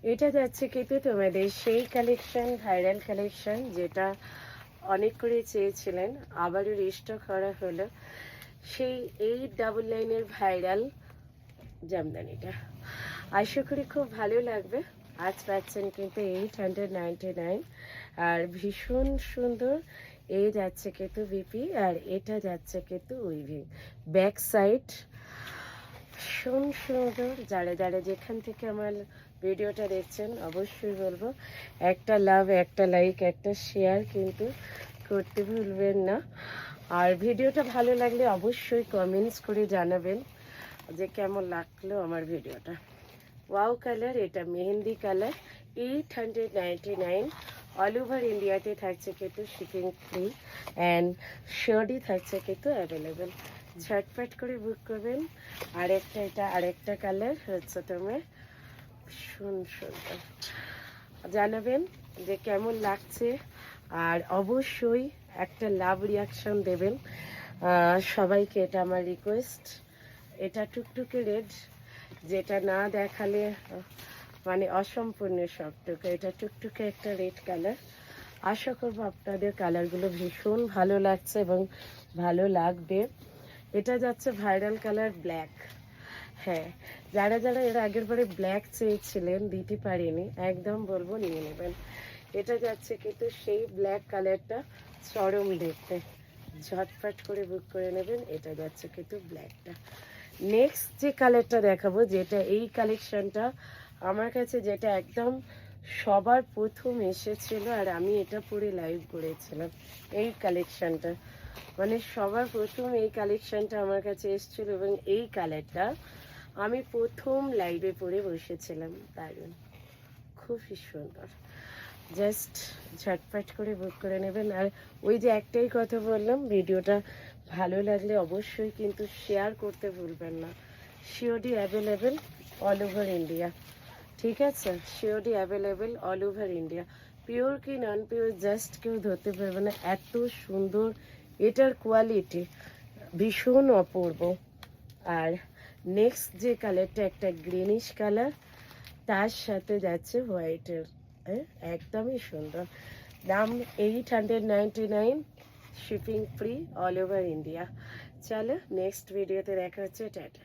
এটা যাচ্ছে কিন্তু তোমাদের সেই কালেকশন, ভাইরাল কালেকশন, যেটা অনেক করে চেয়েছিলেন, আবারও রিস্টক করা হলো। সেই 8 ডাবল লাইনের ভাইরাল জামদানিটা আশা করি খুব ভালো লাগবে। আজ পাচ্ছেন কিন্তু 899, আর ভীষণ সুন্দর। এই যাচ্ছে কিন্তু বিপি, আর এটা যাচ্ছে কিন্তু উইভিং। ব্যাক সাইড ভীষণ সুন্দর। যারা যারা যেখান থেকে আমার ভিডিওটা দেখছেন অবশ্যই বলবো একটা লাভ, একটা লাইক, একটা শেয়ার কিন্তু করতে ভুলবেন না। আর ভিডিওটা ভালো লাগলে অবশ্যই কমেন্টস করে জানাবেন যে কেমন লাগলো আমার ভিডিওটা। ওয়াও কালার, এটা মেহেন্দি কালার, 899। অল ওভার ইন্ডিয়াতে থাকছে কিন্তু শিপিং ফ্রি, অ্যান্ড শিওরই থাকছে কিন্তু অ্যাভেলেবেল। ঝটপট করে বুক করবেন। আরেকটা, এটা আরেকটা কালার হচ্ছে তোমার ভীষণ সুন্দর। জানাবেন যে কেমন লাগছে, আর অবশ্যই একটা লাভ রিয়াকশন দেবেন সবাইকে, এটা আমার রিকোয়েস্ট। এটা টুকটুকে রেড, যেটা না দেখালে মানে অসম্পূর্ণ সবটুকু। এটা টুকটুকে একটা রেড কালার। আশা করবো আপনাদের কালারগুলো ভীষণ ভালো লাগছে এবং ভালো লাগবে। এটা যাচ্ছে ভাইরাল কালার ব্ল্যাক। হ্যাঁ, যারা যারা এর আগের বারে ব্ল্যাক চেয়েছিলেন, দিতে পারিনি, একদম বলবো নিয়ে নেবেন। এটা যাচ্ছে কিন্তু সেই ব্ল্যাক কালারটা চরম দেখতে, ঝটপট করে বুক করে নেবেন। এটা যাচ্ছে কিন্তু ব্ল্যাকটা। নেক্সট যে কালারটা দেখাবো, যেটা এই কালেকশনটা আমার কাছে যেটা একদম সবার প্রথম এসেছিল, আর আমি এটা পরে লাইভ করেছিলাম। এই কালেকশনটা মানে সবার প্রথম এই কালেকশনটা আমার কাছে এসেছিল, এবং এই কালারটা আমি প্রথম লাইভে পরে বসেছিলাম। দারুণ, খুবই সুন্দর। জাস্ট ঝটপট করে বুক করে নেবেন। আর ওই যে একটাই কথা বললাম, ভিডিওটা ভালো লাগলে অবশ্যই কিন্তু শেয়ার করতে ভুলবেন না। COD available all over India, ঠিক আছে? COD available all over India. Pure কি নন পিওর জাস্ট কেউ ধরতে পারবে না, এত সুন্দর এটার কোয়ালিটি, ভীষণ অপূর্ব। আর নেক্সট যে কালারটা একটা গ্রিনিশ কালার, তার সাথে যাচ্ছে হোয়াইটের, একদমই সুন্দর। দাম 899, shipping free all over India. চলো নেক্সট ভিডিওতে দেখা হচ্ছে। টাটা।